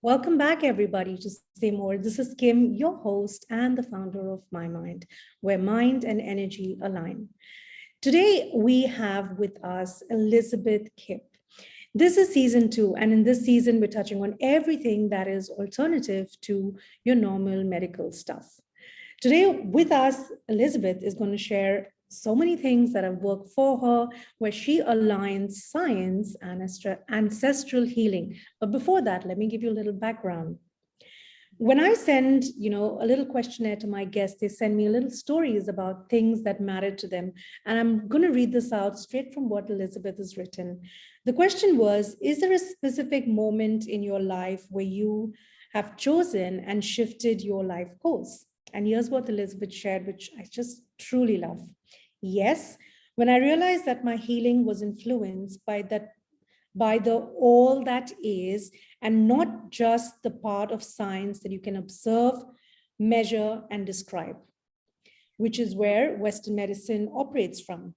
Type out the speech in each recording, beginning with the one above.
Welcome back, everybody, to Saymore. This is Kim, your host and the founder of MIE Mind, where mind and energy align. Today, we have with us Elizabeth Kipp. This is season 2, and in this season, we're touching on everything that is alternative to your normal medical stuff. Today, with us, Elizabeth is going to share so many things that have worked for her, where she aligns science and ancestral healing. But before that, let me give you a little background. When I send, a little questionnaire to my guests, they send me little stories about things that matter to them. And I'm going to read this out straight from what Elizabeth has written. The question was, is there a specific moment in your life where you have chosen and shifted your life course? And here's what Elizabeth shared, which I just truly love. Yes, when I realized that my healing was influenced by the all that is, and not just the part of science that you can observe, measure, and describe, which is where Western medicine operates from.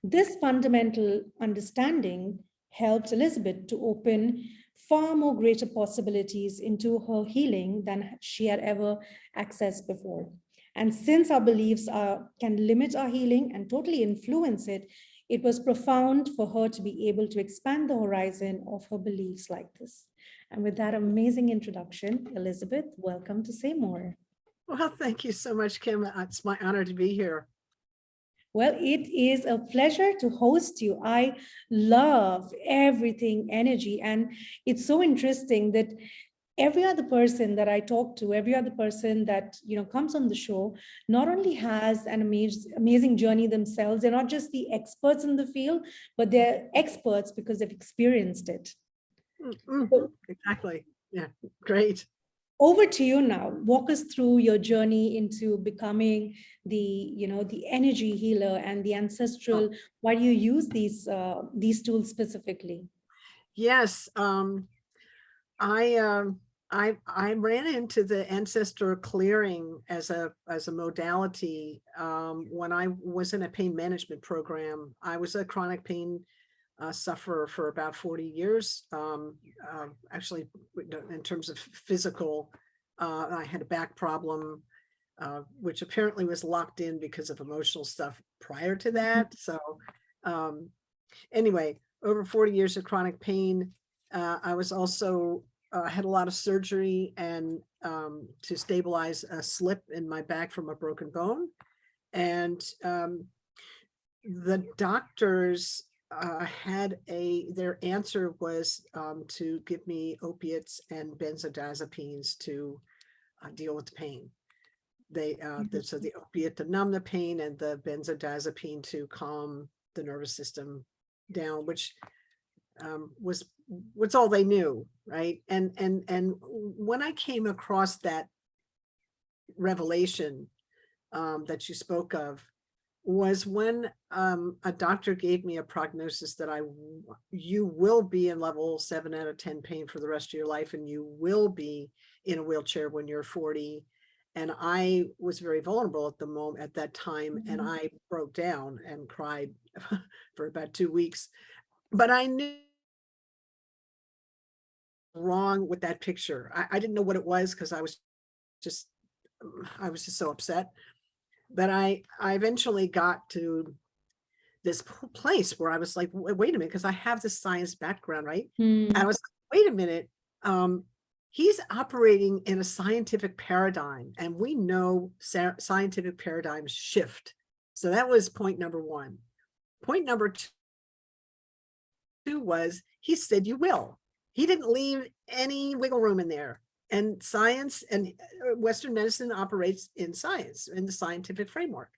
This fundamental understanding helped Elizabeth to open far more greater possibilities into her healing than she had ever accessed before. And since our beliefs can limit our healing and totally influence it, it was profound for her to be able to expand the horizon of her beliefs like this. And with that amazing introduction, Elizabeth, welcome to Saymore. Well, thank you so much, Kim. It's my honor to be here. Well, it is a pleasure to host you. I love everything energy. And it's so interesting that every other person that I talk to, every other person that comes on the show, not only has an amazing journey themselves, they're not just the experts in the field, but they're experts because they've experienced it. Mm-hmm. Exactly. Yeah, great. Over to you now. Walk us through your journey into becoming the energy healer and the ancestral. Why do you use these tools specifically? Yes, I ran into the ancestor clearing as a modality when I was in a pain management program. I was a chronic pain sufferer for about 40 years. Actually, in terms of physical, I had a back problem, which apparently was locked in because of emotional stuff prior to that. So anyway, over 40 years of chronic pain. I was also had a lot of surgery and to stabilize a slip in my back from a broken bone. And the doctors their answer was to give me opiates and benzodiazepines to deal with the pain. So the opiate to numb the pain and the benzodiazepine to calm the nervous system down, which was all they knew, right? And when I came across that revelation that you spoke of, was when a doctor gave me a prognosis that you will be in level 7 out of 10 pain for the rest of your life, and you will be in a wheelchair when you're 40. And I was very vulnerable at that time, and I broke down and cried for about 2 weeks. But I knew wrong with that picture. I didn't know what it was because I was just so upset. But I eventually got to this place where I was like, wait a minute, because I have this science background, right? And I was like, wait a minute, he's operating in a scientific paradigm, and we know scientific paradigms shift. So that was point number one. Point number two was he said you will. He didn't leave any wiggle room in there. And science and Western medicine operates in science, in the scientific framework.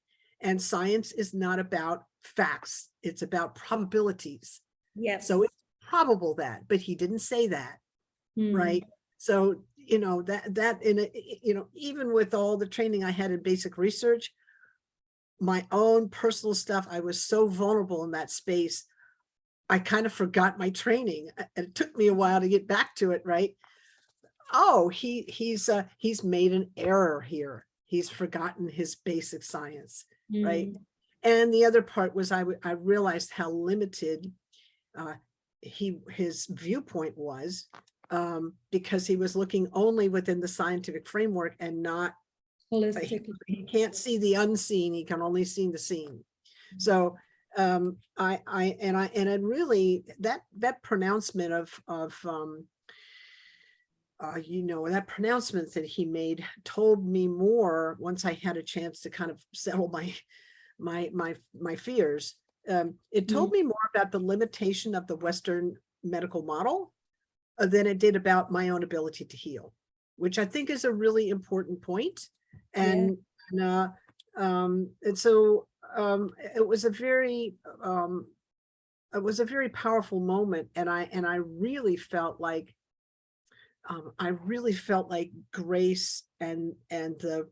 And science is not about facts. It's about probabilities. Yes. So it's probable that, but he didn't say that, right? So, even with all the training I had in basic research, my own personal stuff, I was so vulnerable in that space. I kind of forgot my training. It took me a while to get back to it, right? Oh, he's made an error here. He's forgotten his basic science, right? And the other part was I realized how limited his viewpoint was because he was looking only within the scientific framework and not, Holistically. he can't see the unseen, he can only see the seen. So and it really, that pronouncement that pronouncement that he made told me more once I had a chance to kind of settle my fears. It told me more about the limitation of the Western medical model than it did about my own ability to heal, which I think is a really important point. And so it was a very powerful moment, and I really felt like grace and the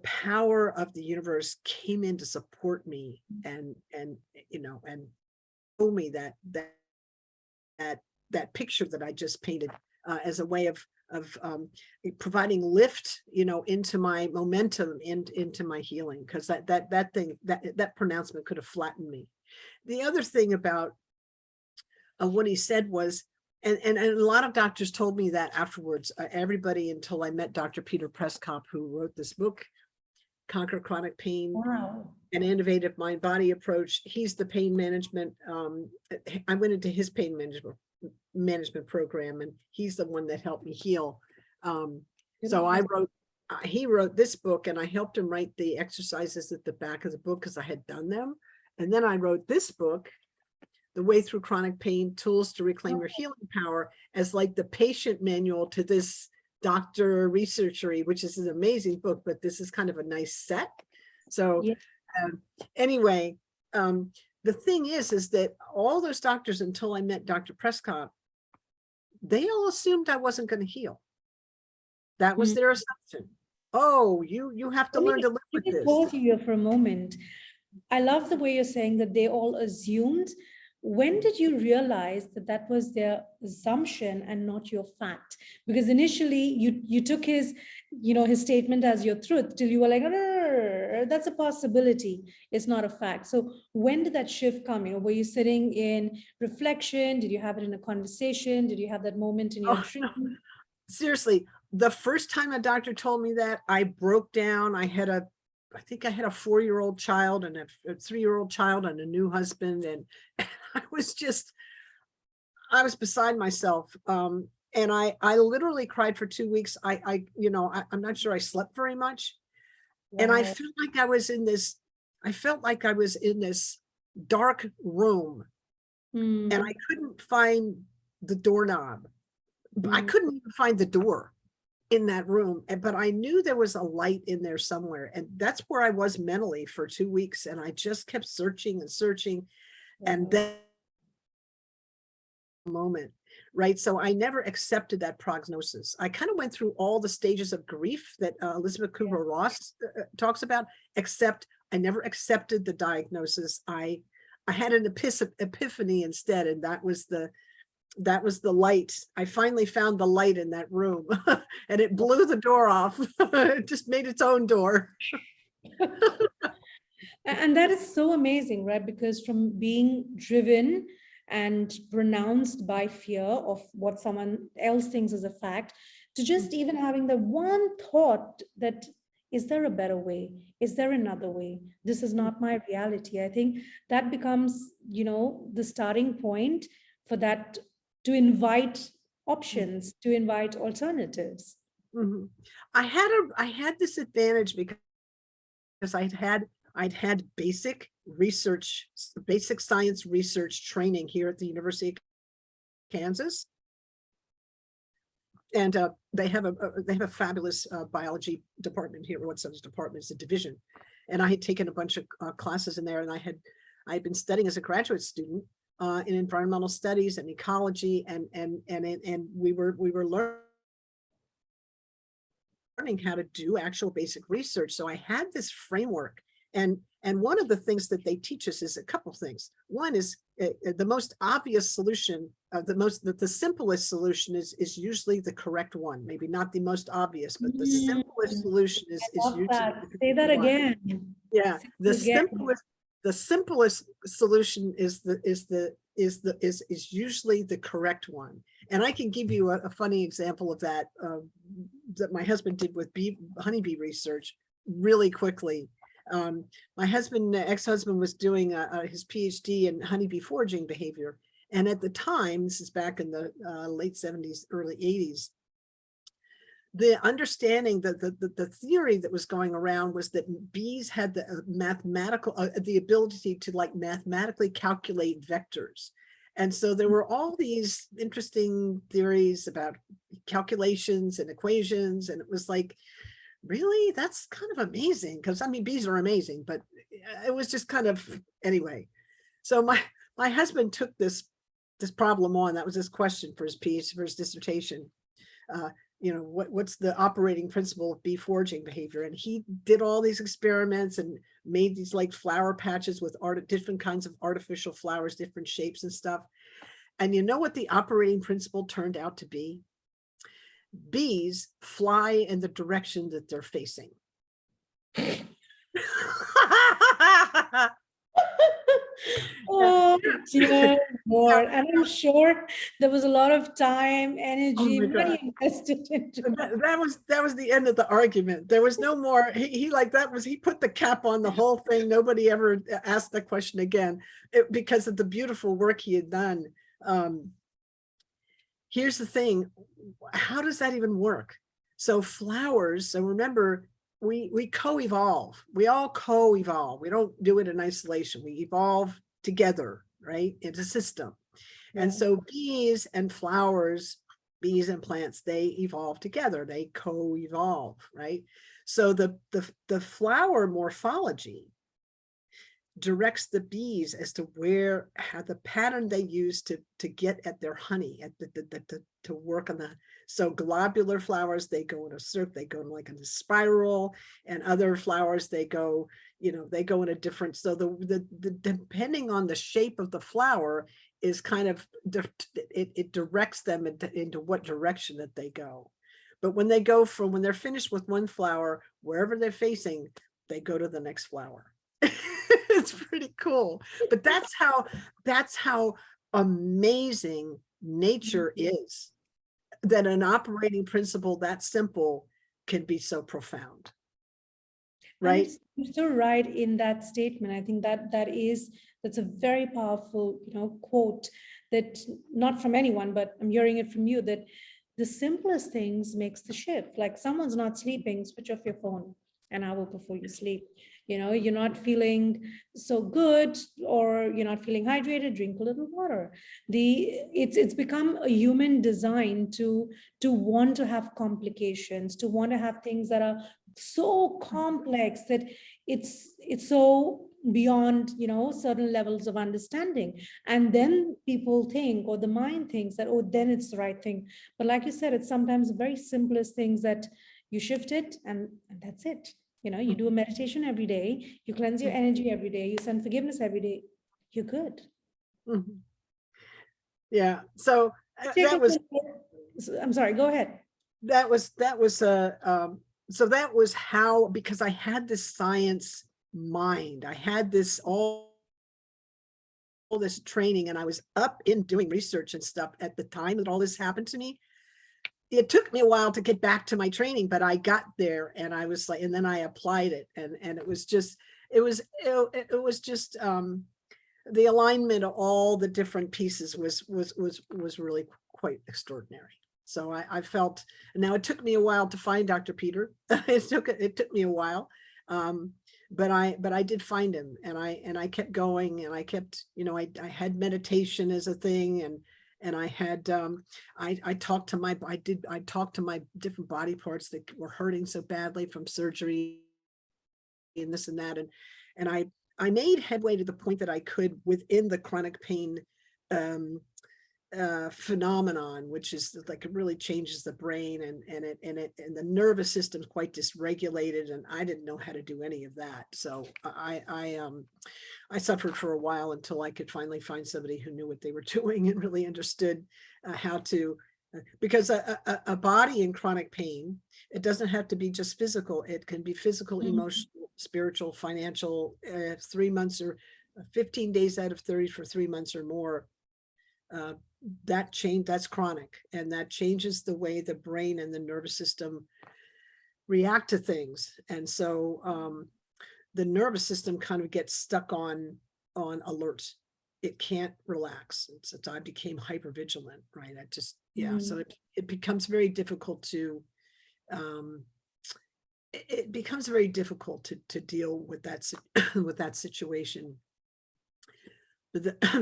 power of the universe came in to support me and show me that picture that I just painted as a way of providing lift, into my momentum and into my healing, because that pronouncement could have flattened me. The other thing about what he said was, and a lot of doctors told me that afterwards, everybody until I met Dr. Peter Prescott, who wrote this book, Conquer Chronic Pain, an Innovative Mind-Body Approach. He's the pain management. I went into his pain management program, and he's the one that helped me heal. So he wrote this book, and I helped him write the exercises at the back of the book because I had done them. And then I wrote this book, The Way Through Chronic Pain, Tools to Reclaim Your Healing Power, as like the patient manual to this doctor researchery, which is an amazing book, but this is kind of a nice set. So anyway, the thing is that all those doctors, until I met Dr. Prescott, they all assumed I wasn't going to heal. That was their assumption. Oh, you have to learn to live with this. Pause you here for a moment. I love the way you're saying that they all assumed. When did you realize that that was their assumption and not your fact? Because initially you took his statement as your truth till you were like, that's a possibility. It's not a fact. So when did that shift come? Were you sitting in reflection? Did you have it in a conversation? Did you have that moment in your dream? No. Seriously, the first time a doctor told me that, I broke down. I think I had a 4-year-old child and a 3-year-old child and a new husband. And I was beside myself. And I literally cried for 2 weeks. I'm not sure I slept very much. Wow. And I felt like I was in this dark room, and I couldn't find the doorknob. I couldn't even find the door in that room, but I knew there was a light in there somewhere. And that's where I was mentally for 2 weeks. And I just kept searching and searching. And then moment, right? So I never accepted that prognosis. I kind of went through all the stages of grief that Elizabeth Kubler-Ross talks about, except I never accepted the diagnosis. I had an epiphany instead, and that was the light. I finally found the light in that room, and it blew the door off. It just made its own door. And that is so amazing, right? Because from being driven and pronounced by fear of what someone else thinks is a fact, to just even having the one thought that, is there a better way? Is there another way? This is not my reality. I think that becomes, the starting point for that, to invite options, to invite alternatives. Mm-hmm. I had this advantage because I'd had basic science research training here at the University of Kansas. And they have a fabulous biology department here. What's the department? It's a division. And I had taken a bunch of classes in there, and I had been studying as a graduate student in environmental studies and ecology, and we were learning how to do actual basic research. So I had this framework, and one of the things that they teach us is a couple things. One is the most obvious solution, the simplest solution is usually the correct one. Maybe not the most obvious, but the simplest solution is usually Say that again. Yeah, the simplest. the simplest solution is usually the correct one. And I can give you a funny example of that that my husband did with honeybee research really quickly. My ex-husband was doing his PhD in honeybee foraging behavior. And at the time, this is back in the late 70s, early 80s, the understanding that the theory that was going around was that bees had the mathematical, the ability to like mathematically calculate vectors. And so there were all these interesting theories about calculations and equations. And it was like, really, that's kind of amazing. Because I mean, bees are amazing, but it was just kind of, anyway. So my husband took this problem on. That was his question for his dissertation. What's the operating principle of bee foraging behavior? And he did all these experiments and made these like flower patches with different kinds of artificial flowers, different shapes and stuff. And you know what the operating principle turned out to be? Bees fly in the direction that they're facing. Oh dear Lord. And I'm sure there was a lot of time, Oh energy, my money God. invested into it. That was the end of the argument. There was no more. He put the cap on the whole thing. Nobody ever asked the question again because of the beautiful work he had done. Here's the thing. How does that even work? So flowers, so remember, we co-evolve. We all co-evolve. We don't do it in isolation. We evolve together, right? It's a system. And so bees and flowers, bees and plants, they evolve together. They co-evolve, right? So the flower morphology directs the bees as to how the pattern they use to get at their honey, to work on so globular flowers, they go in a circle, they go in like in a spiral, and other flowers, they go in a different, so the depending on the shape of the flower is kind of, it directs them into what direction that they go. But when they're finished with one flower, wherever they're facing, they go to the next flower. It's pretty cool. But that's how amazing nature is, that an operating principle that simple can be so profound. Right? You're so right in that statement. I think that's a very powerful, quote that not from anyone, but I'm hearing it from you, that the simplest things makes the shift. Like someone's not sleeping, switch off your phone an hour before you sleep. You're not feeling so good, or you're not feeling hydrated, drink a little water. It's become a human design to want to have complications, to want to have things that are so complex that it's so beyond certain levels of understanding. And then people think, or the mind thinks that, oh, then it's the right thing. But like you said, it's sometimes the very simplest things that you shift it, and that's it. You do a meditation every day, you cleanse your energy every day, you send forgiveness every day, you're good. Mm-hmm. Yeah. So that was, I'm sorry, go ahead. So that was how, because I had this science mind, I had this all this training, and I was up in doing research and stuff at the time that all this happened to me. It took me a while to get back to my training, but I got there, and I was like, and then I applied it, and it was just the alignment of all the different pieces was really quite extraordinary. So I felt, now it took me a while to find Dr. Peter. It took me a while, but I did find him, and I kept going, and I kept, I had meditation as a thing, and I had I talked to my different body parts that were hurting so badly from surgery and this and that, and I made headway to the point that I could within the chronic pain phenomenon, which is like, it really changes the brain, and the nervous system is quite dysregulated, and I didn't know how to do any of that. So I suffered for a while until I could finally find somebody who knew what they were doing and really understood how to, because a body in chronic pain, it doesn't have to be just physical. It can be physical, emotional, spiritual, financial, 3 months or 15 days out of 30 for 3 months or more, that's chronic, and that changes the way the brain and the nervous system react to things. And so the nervous system kind of gets stuck on alert. It can't relax. I became hypervigilant, right? I just, yeah. So it becomes very difficult to, it becomes very difficult to deal with that, with that situation.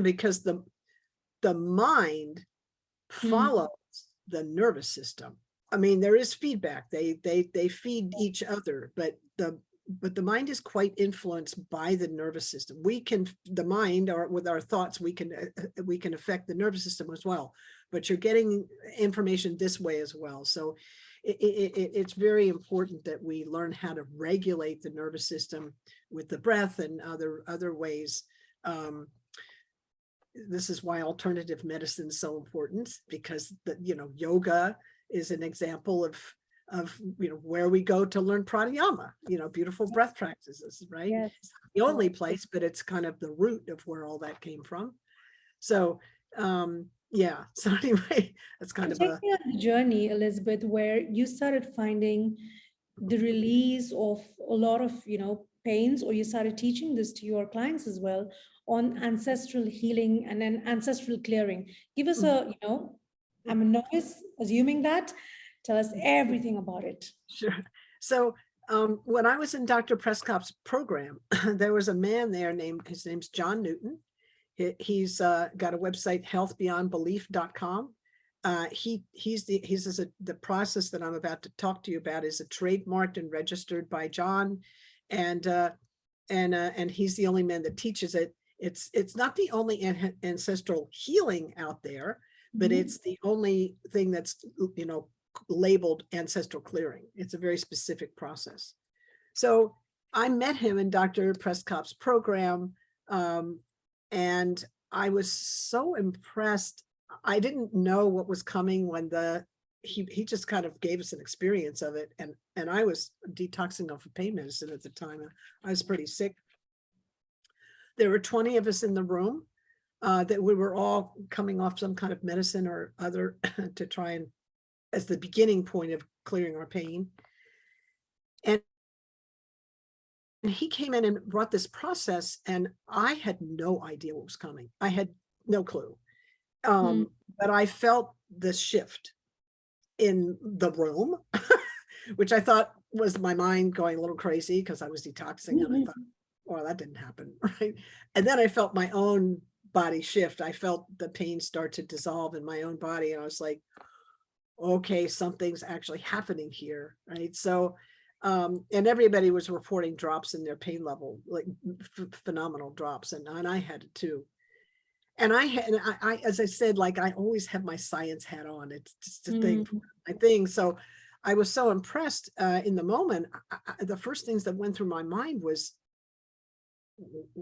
Because the mind follows the nervous system. I mean, there is feedback. They feed each other, but the mind is quite influenced by the nervous system. The mind, or with our thoughts, we can affect the nervous system as well, but you're getting information this way as well. So it's very important that we learn how to regulate the nervous system with the breath and other ways. This is why alternative medicine is so important, because yoga is an example of where we go to learn pranayama, beautiful breath practices, right? Yes. It's not the only place, but it's kind of the root of where all that came from. So yeah, so anyway, that's kind of take me on the journey, Elizabeth, where you started finding the release of a lot of pains, or you started teaching this to your clients as well, on ancestral healing and then ancestral clearing. Give us a, I'm a novice assuming that. Tell us everything about it. Sure. So when I was in Dr. Prescott's program, there was a man there his name's John Newton. He's got a website, healthbeyondbelief.com. The process that I'm about to talk to you about is trademarked and registered by John, and he's the only man that teaches it. It's not the only ancestral healing out there, but it's the only thing that's labeled ancestral clearing. It's a very specific process. So I met him in Dr. Prescott's program, and I was so impressed. I didn't know what was coming when he just kind of gave us an experience of it, and I was detoxing off of pain medicine at the time. I was pretty sick. There were 20 of us in the room, that we were all coming off some kind of medicine or other to try and, as the beginning point of clearing our pain. And he came in and brought this process, and I had no idea what was coming. I had no clue. But I felt this shift in the room, which I thought was my mind going a little crazy because I was detoxing, and I thought, well, that didn't happen, right? And then I felt my own body shift. I felt the pain start to dissolve in my own body, and I was like, okay, something's actually happening here, right? So, and everybody was reporting drops in their pain level, like phenomenal drops, and I had it too. And I, as I said, like I always have my science hat on. It's just a thing, my thing. So I was so impressed in the moment. The first things that went through my mind was,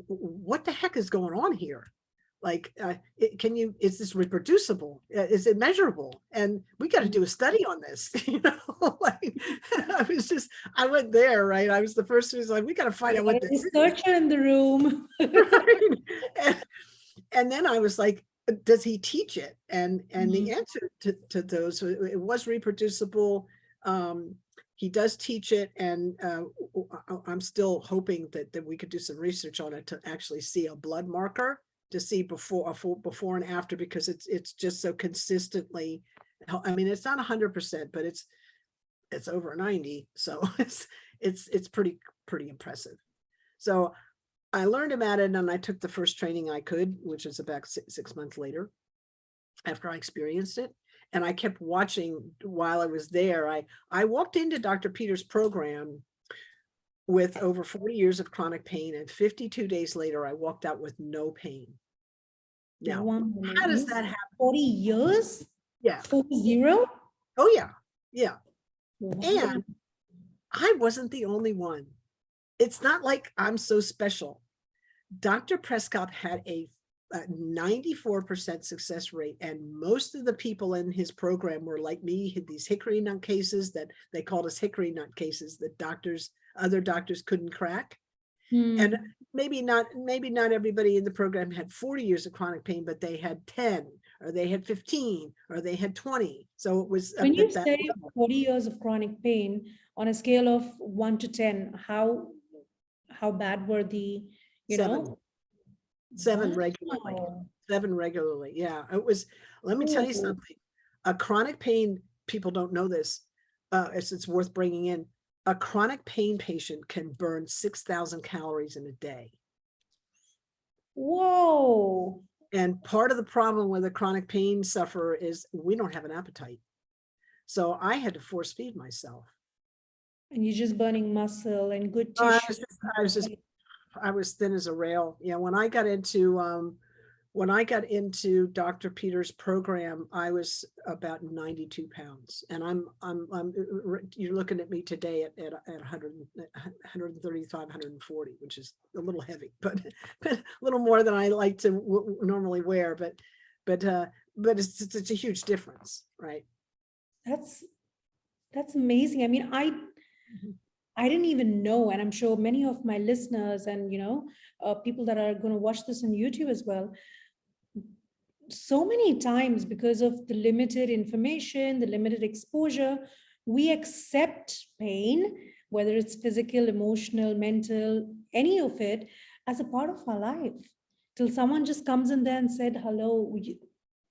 what the heck is going on here? Like, is this reproducible? Is it measurable? And we got to do a study on this, like, I went there, right? I was the first who's like, we got to find out what this is. Researcher in the room. Right? And then I was like, does he teach it? And the answer to those, it was reproducible. He does teach it, and I'm still hoping that we could do some research on it to actually see a blood marker, to see before and after, because it's just so consistently. I mean, it's not 100%, but it's over 90. So it's pretty impressive. So I learned about it, and I took the first training I could, which was about 6 months later after I experienced it. And I kept watching while I was there. I walked into Dr. Peter's program with over 40 years of chronic pain, and 52 days later, I walked out with no pain. Now, how does that happen? 40 years? Yeah. 40? Oh, yeah. Yeah. Wow. And I wasn't the only one. It's not like I'm so special. Dr. Prescott had a 94% success rate, and most of the people in his program were like me, had these hickory nut cases that they called us hickory nut cases, that doctors other doctors couldn't crack. Hmm. And maybe not everybody in the program had 40 years of chronic pain, but they had 10, or they had 15, or they had 20. So it was When up you at that say level. 40 years of chronic pain on a scale of 1 to 10, how bad were the, you 7, know? 7 regularly, Wow. 7 regularly. Yeah, it was, let me tell you Oh, something. A chronic pain, people don't know this, it's worth bringing in. A chronic pain patient can burn 6,000 calories in a day. whoa. And part of the problem with a chronic pain sufferer is we don't have an appetite. So I had to force feed myself. And you're just burning muscle and good Oh, tissue. I was thin as a rail. Yeah, when I got into Dr. Peter's program, I was about 92 pounds, and you're looking at me today at 100, 135, 140, which is a little heavy, but a little more than I like to normally wear. But it's a huge difference, right? That's amazing. I mean, I didn't even know, and I'm sure many of my listeners and people that are going to watch this on YouTube as well, so many times because of the limited information, the limited exposure, we accept pain, whether it's physical, emotional, mental, any of it, as a part of our life. Till someone just comes in there and said, hello,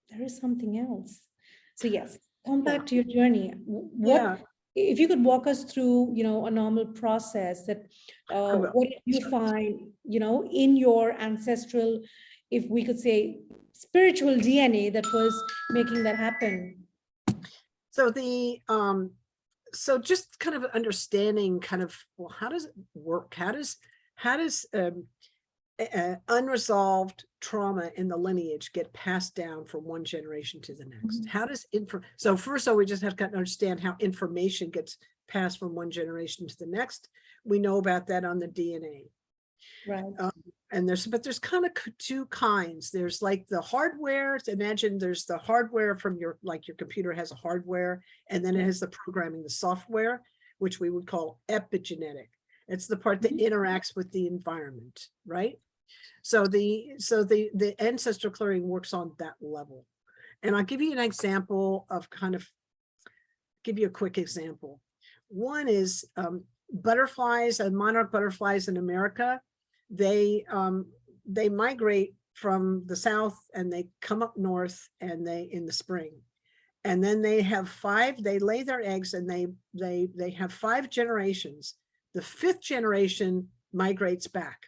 there is something else. So yes, come Yeah, back to your journey. What, yeah. if you could walk us through, a normal process that, I will. what did you find, in your ancestral, if we could say, spiritual DNA that was making that happen? So so just kind of understanding kind of, well, how does it work? How does unresolved trauma in the lineage get passed down from one generation to the next? Mhm. How does so first of all, we just have to understand how information gets passed from one generation to the next. We know about that on the DNA. Right. And there's kind of two kinds. There's like the hardware. Imagine there's the hardware from your computer has a hardware, and then it has the programming, the software, which we would call epigenetic. It's the part that interacts with the environment, right? So the ancestral clearing works on that level. And I'll give you an example of give you a quick example. One is butterflies and monarch butterflies in America. They migrate from the south and they come up north and in the spring. And then they lay their eggs and they have 5 generations. The 5th generation migrates back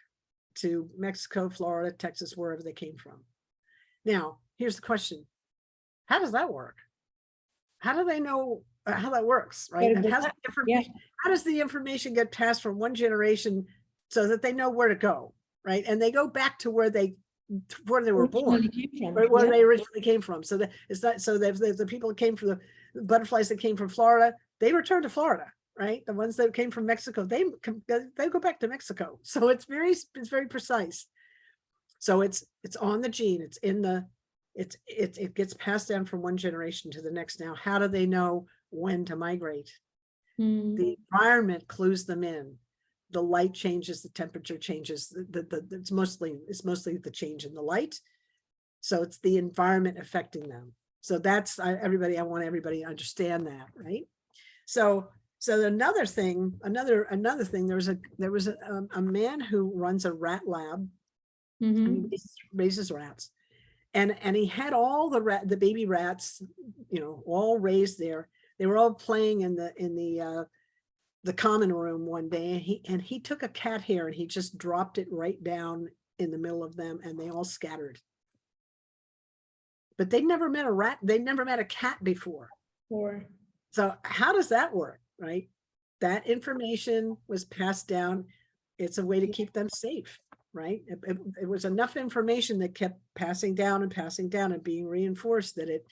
to Mexico, Florida, Texas, wherever they came from. Now, here's the question. How does that work? How do they know how that works, right? And how does the information get passed from one generation so that they know where to go, right? And they go back to where they were born, where they originally came from. So the people that came from the butterflies that came from Florida, they return to Florida, right? The ones that came from Mexico, they go back to Mexico. So it's very precise. So it's on the gene. It's in the it gets passed down from one generation to the next. Now, how do they know when to migrate? The environment clues them in. The light changes, the temperature changes. It's mostly the change in the light. So it's the environment affecting them. So that's I want everybody to understand that, right? So another thing, there was a man who runs a rat lab. And he raises rats. And he had all the baby rats, all raised there. They were all playing in the common room one day, and he took a cat hair and he just dropped it right down in the middle of them, and they all scattered. But they'd never met a rat. They'd never met a cat before. So how does that work, right? That information was passed down. It's a way to keep them safe, right? It was enough information that kept passing down and being reinforced that it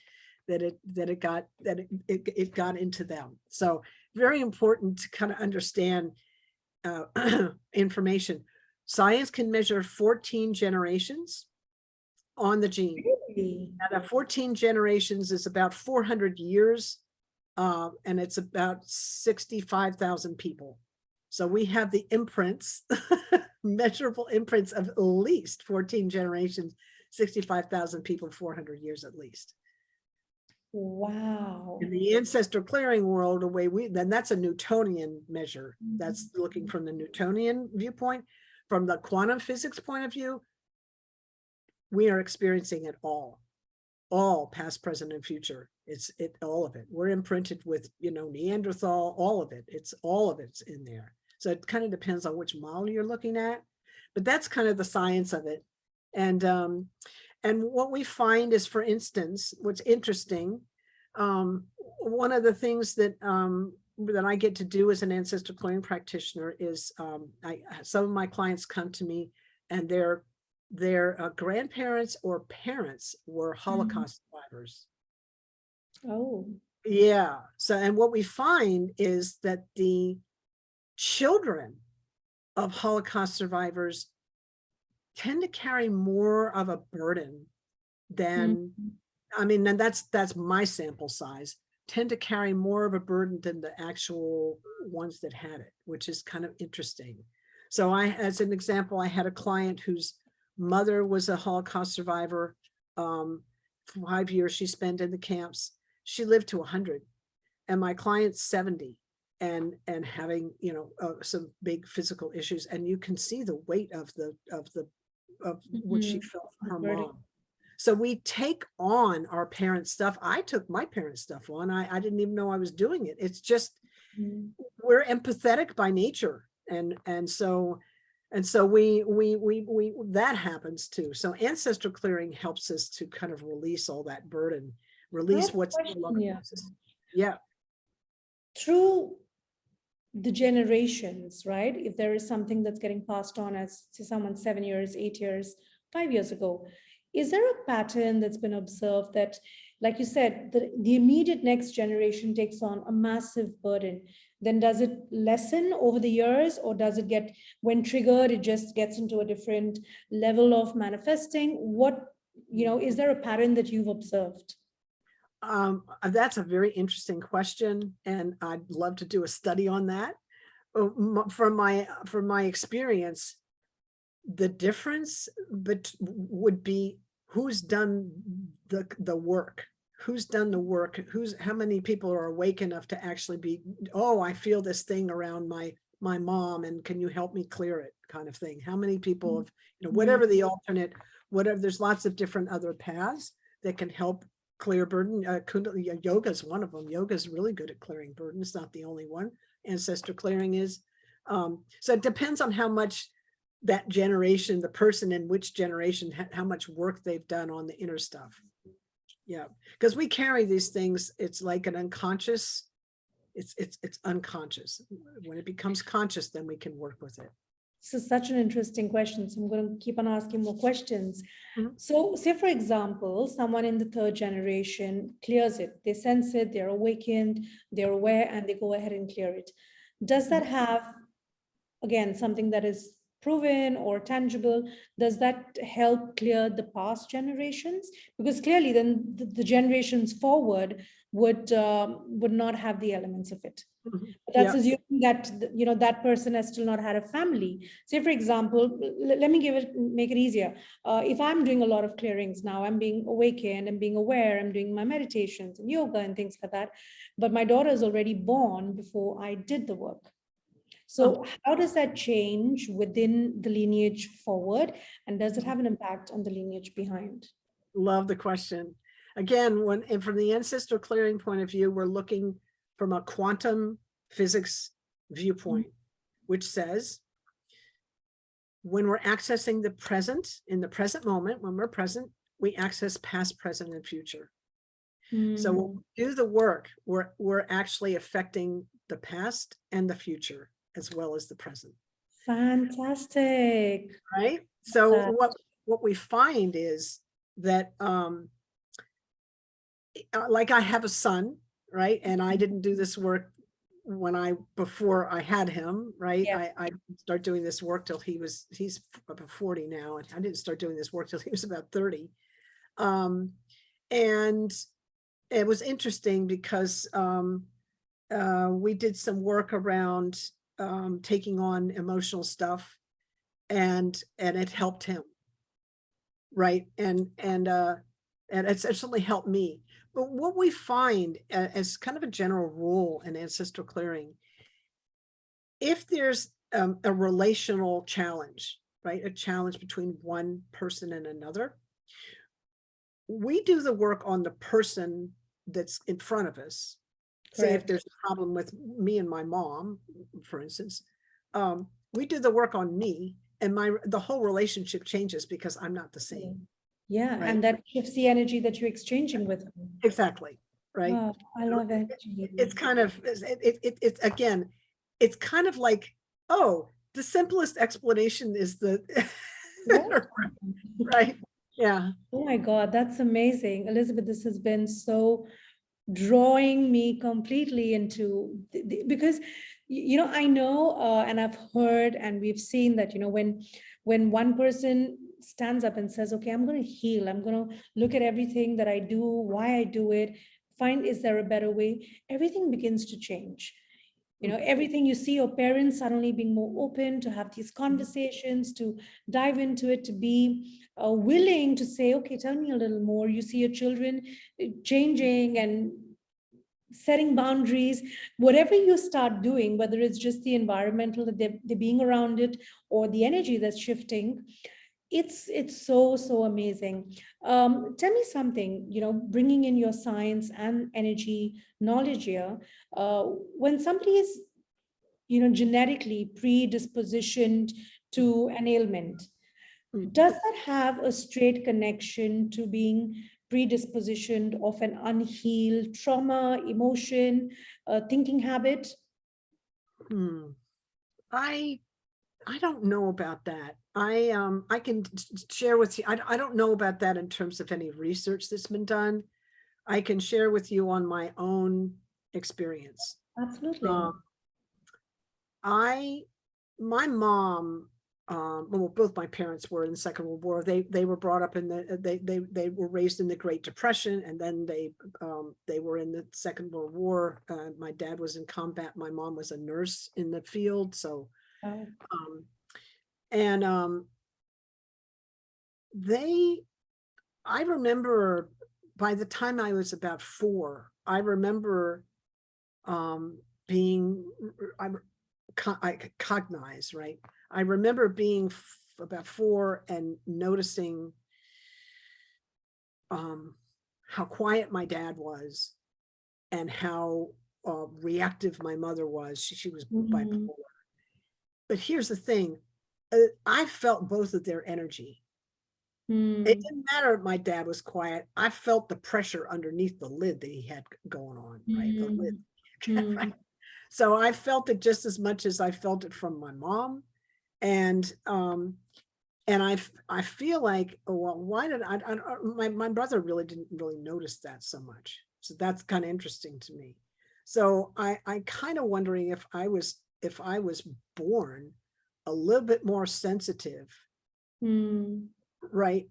got into them. So very important to kind of understand information. Science can measure 14 generations on the gene. Now, 14 generations is about 400 years, and it's about 65,000 people. So we have the imprints, measurable imprints of at least 14 generations, 65,000 people, 400 years at least. Wow. In the ancestral clearing world, then that's a Newtonian measure. That's looking from the Newtonian viewpoint. From the quantum physics point of view, we are experiencing it all past, present, and future. It's all of it. We're imprinted with, Neanderthal, all of it. All of it's in there. So it kind of depends on which model you're looking at, but that's kind of the science of it. And what we find is, for instance, what's interesting, one of the things that I get to do as an ancestral clearing practitioner is some of my clients come to me and their grandparents or parents were Holocaust survivors. Oh. Yeah. So, and what we find is that the children of Holocaust survivors tend to carry more of a burden than, I mean, and that's my sample size, tend to carry more of a burden than the actual ones that had it, which is kind of interesting. So as an example, I had a client whose mother was a Holocaust survivor. 5 years she spent in the camps. She lived to 100, and my client's 70 and having, some big physical issues. And you can see the weight of what she felt from her mom. So we take on our parents' stuff. I took my parents' stuff on. I didn't even know I was doing it. It's just, we're empathetic by nature. And so we that happens too. So ancestral clearing helps us to kind of release all that burden, release what's yeah. Through the generations, right? If there is something that's getting passed on as to someone 7 years, 8 years, 5 years ago, is there a pattern that's been observed that, like you said, the immediate next generation takes on a massive burden? Then does it lessen over the years, or does it get, when triggered, it just gets into a different level of manifesting? Is there a pattern that you've observed? That's a very interesting question, and I'd love to do a study on that. From my experience, the difference would be who's done the work, how many people are awake enough to actually be, oh, I feel this thing around my mom, and can you help me clear it, kind of thing. How many people have, whatever the alternate, there's lots of different other paths that can help clear burden. Yoga is one of them. Yoga is really good at clearing burden. It's not the only one. Ancestral clearing is. So it depends on how much that generation, the person in which generation, how much work they've done on the inner stuff. Yeah, because we carry these things. It's like an unconscious. It's unconscious. When it becomes conscious, then we can work with it. This is such an interesting question. So I'm going to keep on asking more questions. So say, for example, someone in the third generation clears it. They sense it, they're awakened, they're aware, and they go ahead and clear it. Does that have, again, something that is proven or tangible? Does that help clear the past generations? Because clearly then the generations forward would not have the elements of it. That's assuming that that person has still not had a family. Say, for example, let me make it easier. If I'm doing a lot of clearings now, I'm being awakened, I'm being aware, I'm doing my meditations and yoga and things like that, but my daughter is already born before I did the work. So how does that change within the lineage forward, and does it have an impact on the lineage behind? Love the question. Again, from the ancestral clearing point of view, we're looking from a quantum physics viewpoint, which says when we're accessing the present, in the present moment, when we're present, we access past, present, and future. So when we do the work, we're actually affecting the past and the future as well as the present. Fantastic. Right? So what we find is that like I have a son, right? And I didn't do this work before I had him, right? Yeah. I start doing this work till he's about 40 now, and I didn't start doing this work till he was about 30. And it was interesting because we did some work around taking on emotional stuff, and it helped him, right? And it's certainly helped me. But what we find as kind of a general rule in ancestral clearing, if there's a relational challenge, right, a challenge between one person and another, we do the work on the person that's in front of us. Say if Correct. there's a problem with me and my mom, for instance, we do the work on me, and the whole relationship changes because I'm not the same, Yeah, right? and that shifts the energy that you're exchanging with them. Exactly, right? Oh, I love it. It's kind of it's again, it's kind of like, oh, the simplest explanation is the Yeah. right. Yeah. Oh my God, that's amazing. Elizabeth, this has been so drawing me completely into because I know and I've heard and we've seen that when one person stands up and says, okay, I'm going to heal, I'm going to look at everything that I do, why I do it, find, is there a better way, everything begins to change. Everything, you see your parents suddenly being more open to have these conversations, to dive into it, to be willing to say, okay, tell me a little more. You see your children changing and setting boundaries. Whatever you start doing, whether it's just the environmental that they're being around it, or the energy that's shifting, it's so amazing. Tell me something, bringing in your science and energy knowledge here. When somebody is genetically predispositioned to an ailment, Mm. does that have a straight connection to being predispositioned of an unhealed trauma, emotion, thinking habit? Hmm. I don't know about that. I can share with you. I don't know about that in terms of any research that's been done. I can share with you on my own experience. Absolutely. Um, I my mom, well, both my parents were in the Second World War. They were brought up in they were raised in the Great Depression, and then they were in the Second World War. My dad was in combat. My mom was a nurse in the field. So Oh, um, and they I remember by the time I was about 4, I remember being I cognize, right? I remember being about 4 and noticing how quiet my dad was and how reactive my mother was. She was mhm. bipolar. But here's the thing, I felt both of their energy. It Hmm. didn't matter if my dad was quiet. I felt the pressure underneath the lid that he had going on, right? The lid. Hmm. Hmm. So I felt it just as much as I felt it from my mom. And I feel like, oh, well, why did my brother really didn't really notice that so much. So that's kind of interesting to me. So I kind of wondering if I was born a little bit more sensitive, Hmm. right,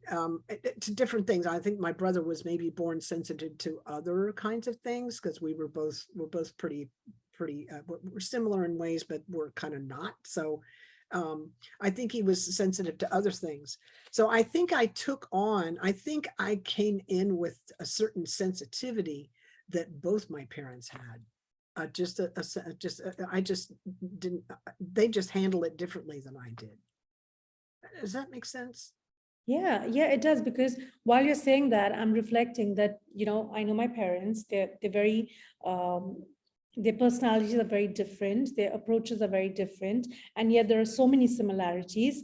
to different things. I think my brother was maybe born sensitive to other kinds of things because we're both pretty we're similar in ways, but we're kind of not. So I think he was sensitive to other things. So I think I came in with a certain sensitivity that both my parents had. I just didn't, they just handle it differently than I did. Does that make sense? Yeah, it does. Because while you're saying that, I'm reflecting that, I know my parents, they're very, their personalities are very different, their approaches are very different, and yet there are so many similarities.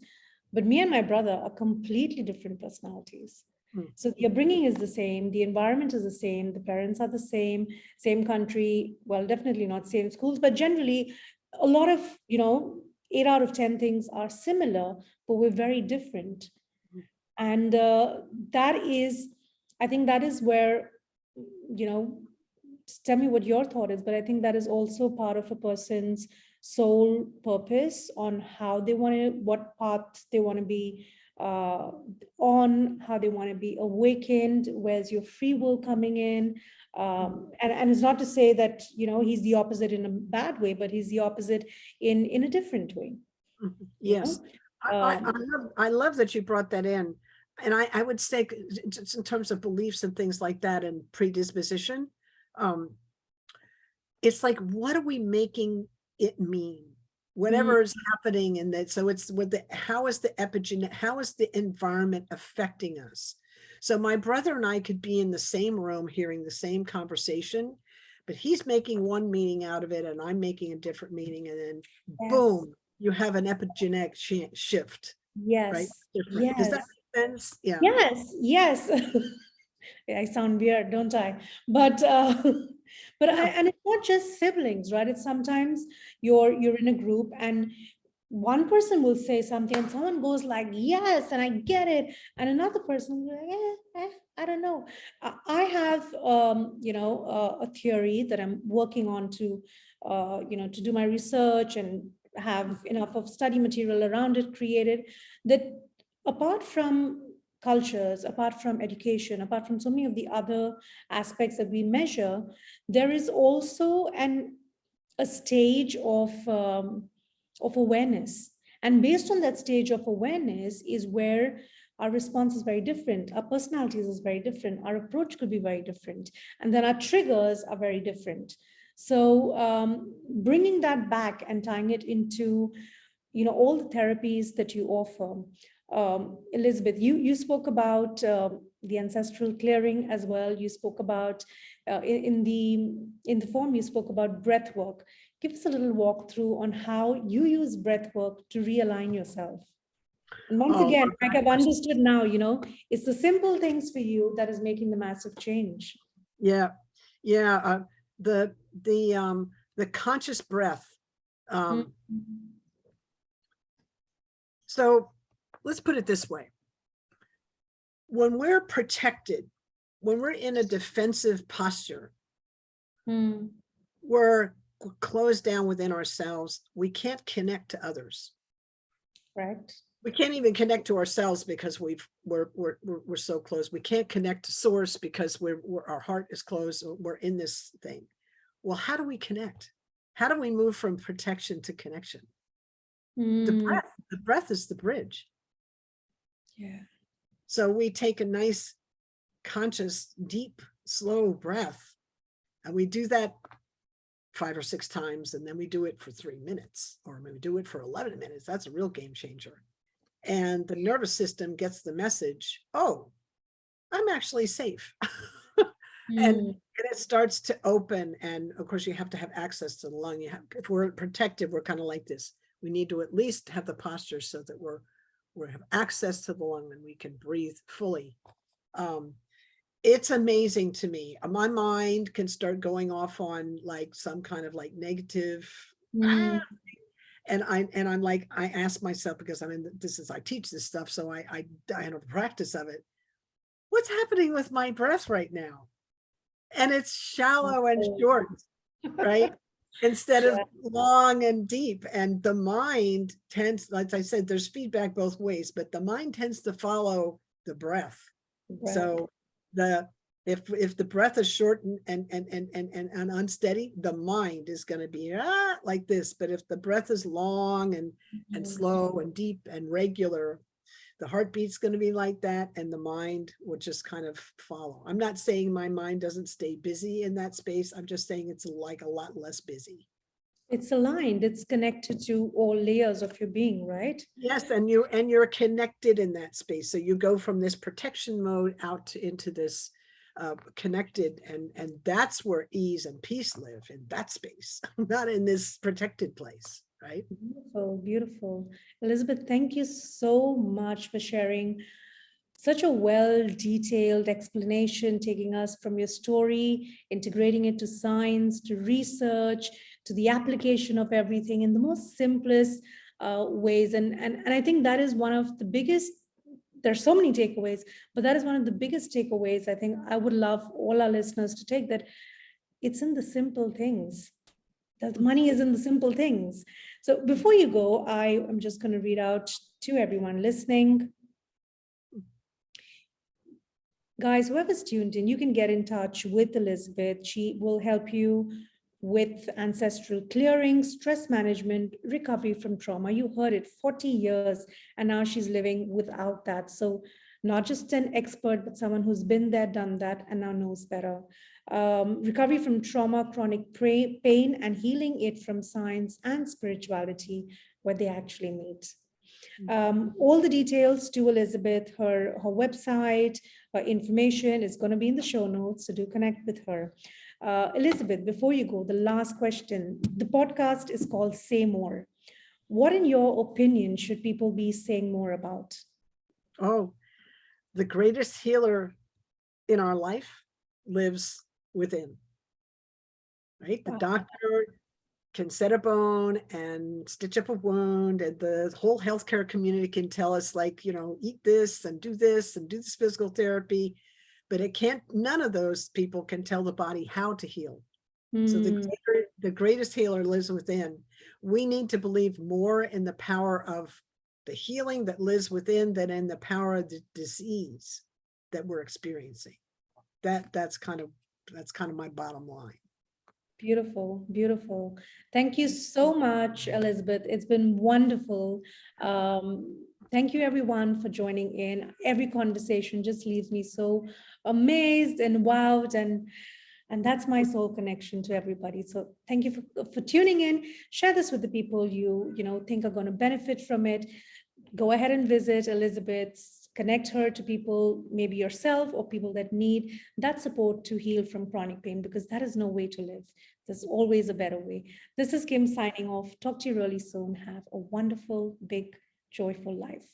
But me and my brother are completely different personalities. Mm. So the upbringing is the same, the environment is the same, the parents are the same country, well, definitely not same schools, but generally a lot of, 8 out of 10 things are similar, but we're very different. And that is, I think that is where, you know tell me what your thought is, but I think that is also part of a person's soul purpose on how they want to, what path they want to be uh, on how they want to be awakened. Where's your free will coming in? And it's not to say that, he's the opposite in a bad way, but he's the opposite in a different way, you Yes. know? I love that you brought that in. And I would say just in terms of beliefs and things like that and predisposition, um, it's like, what are we making it mean? Mm, Whatever is happening in that. So it's with how is the epigenetic, how is the environment affecting us? So my brother and I could be in the same room hearing the same conversation, but he's making one meaning out of it and I'm making a different meaning. And then yes, boom, you have an epigenetic shift, right? yes, Different. Does that yes, make sense? Yeah. yes. I sound weird, don't I? But No. and it's not just siblings, right? It's sometimes you're in a group and one person will say something and someone goes like, yes, and I get it, and another person will be like, I don't know. I have a theory that I'm working on to do my research and have enough of study material around it created, that apart from cultures, apart from education, apart from so many of the other aspects that we measure, there is also a stage of awareness. And based on that stage of awareness is where our response is very different. Our personalities is very different. Our approach could be very different. And then our triggers are very different. So bringing that back and tying it into, all the therapies that you offer. Elizabeth, you spoke about the ancestral clearing as well. You spoke about in the form you spoke about breath work. Give us a little walkthrough on how you use breath work to realign yourself. And once Oh, again, love like that I've question. understood now, it's the simple things for you that is making the massive change. Yeah. Yeah. The, the conscious breath. Mm, Um, So let's put it this way. When we're protected, when we're in a defensive posture, mm, we're closed down within ourselves. We can't connect to others. correct. We can't even connect to ourselves because we're so close. We can't connect to source because our heart is closed. We're in this thing. Well, how do we connect? How do we move from protection to connection? Mm, The breath is the bridge. yeah. So we take a nice, conscious, deep, slow breath, and we do that 5 or 6 times, and then we do it for 3 minutes, or maybe do it for 11 minutes. That's a real game changer. And the nervous system gets the message, oh, I'm actually safe. and Mm, it starts to open. And of course, you have to have access to the lung. If we're protected, we're kind of like this. We need to at least have the posture so that we have access to the lung and we can breathe fully. It's amazing to me. My mind can start going off on like some kind of like negative, mm, and I'm like, I ask myself, because I teach this stuff, so I know the practice of it. What's happening with my breath right now? And it's shallow and oh. short, right? Instead of Yeah, long and deep. And the mind tends, like I said, there's feedback both ways, but the mind tends to follow the breath. breath. So the if the breath is short and unsteady, the mind is going to be like this. But if the breath is long and Mm. slow and deep and regular, the heartbeat's going to be like that, and the mind will just kind of follow. I'm not saying my mind doesn't stay busy in that space. I'm just saying it's like a lot less busy. It's aligned, it's connected to all layers of your being, right? Yes, and you're connected in that space. So you go from this protection mode out into this connected, and that's where ease and peace live, in that space, not in this protected place, right? Beautiful, beautiful. Elizabeth, thank you so much for sharing such a well detailed explanation, taking us from your story, integrating it to science, to research, to the application of everything in the most simplest ways. And I think that is one of the biggest, there's so many takeaways, but that is one of the biggest takeaways I think I would love all our listeners to take, that it's in the simple things. That money is in the simple things. So before you go, I am just going to read out to everyone listening. Guys, whoever's tuned in, you can get in touch with Elizabeth. She will help you with ancestral clearing, stress management, recovery from trauma. You heard it, 40 years, and now she's living without that. So, not just an expert, but someone who's been there, done that, and now knows better. Recovery from trauma, chronic pain, and healing it from science and spirituality, where they actually meet. All the details to Elizabeth, her website, her information is going to be in the show notes, so do connect with her. Elizabeth, before you go, the last question. The podcast is called Saymore. What, in your opinion, should people be saying more about? Oh, the greatest healer in our life lives within, right? The doctor can set a bone and stitch up a wound, and the whole healthcare community can tell us, like, eat this and do this physical therapy, but it can't, none of those people can tell the body how to heal. So the greatest healer lives within. We need to believe more in the power of the healing that lives within than in the power of the disease that we're experiencing. That's kind of my bottom line. Beautiful, beautiful. Thank you so much, Elizabeth. It's been wonderful. Thank you, everyone, for joining in. Every conversation just leaves me so amazed and wowed, and that's my soul connection to everybody. So thank you for tuning in. Share this with the people you think are going to benefit from it. Go ahead and visit Elizabeth's, connect her to people, maybe yourself or people that need that support to heal from chronic pain, because that is no way to live. There's always a better way. This is Kim signing off. Talk to you really soon. Have a wonderful, big, joyful life.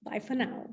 Bye for now.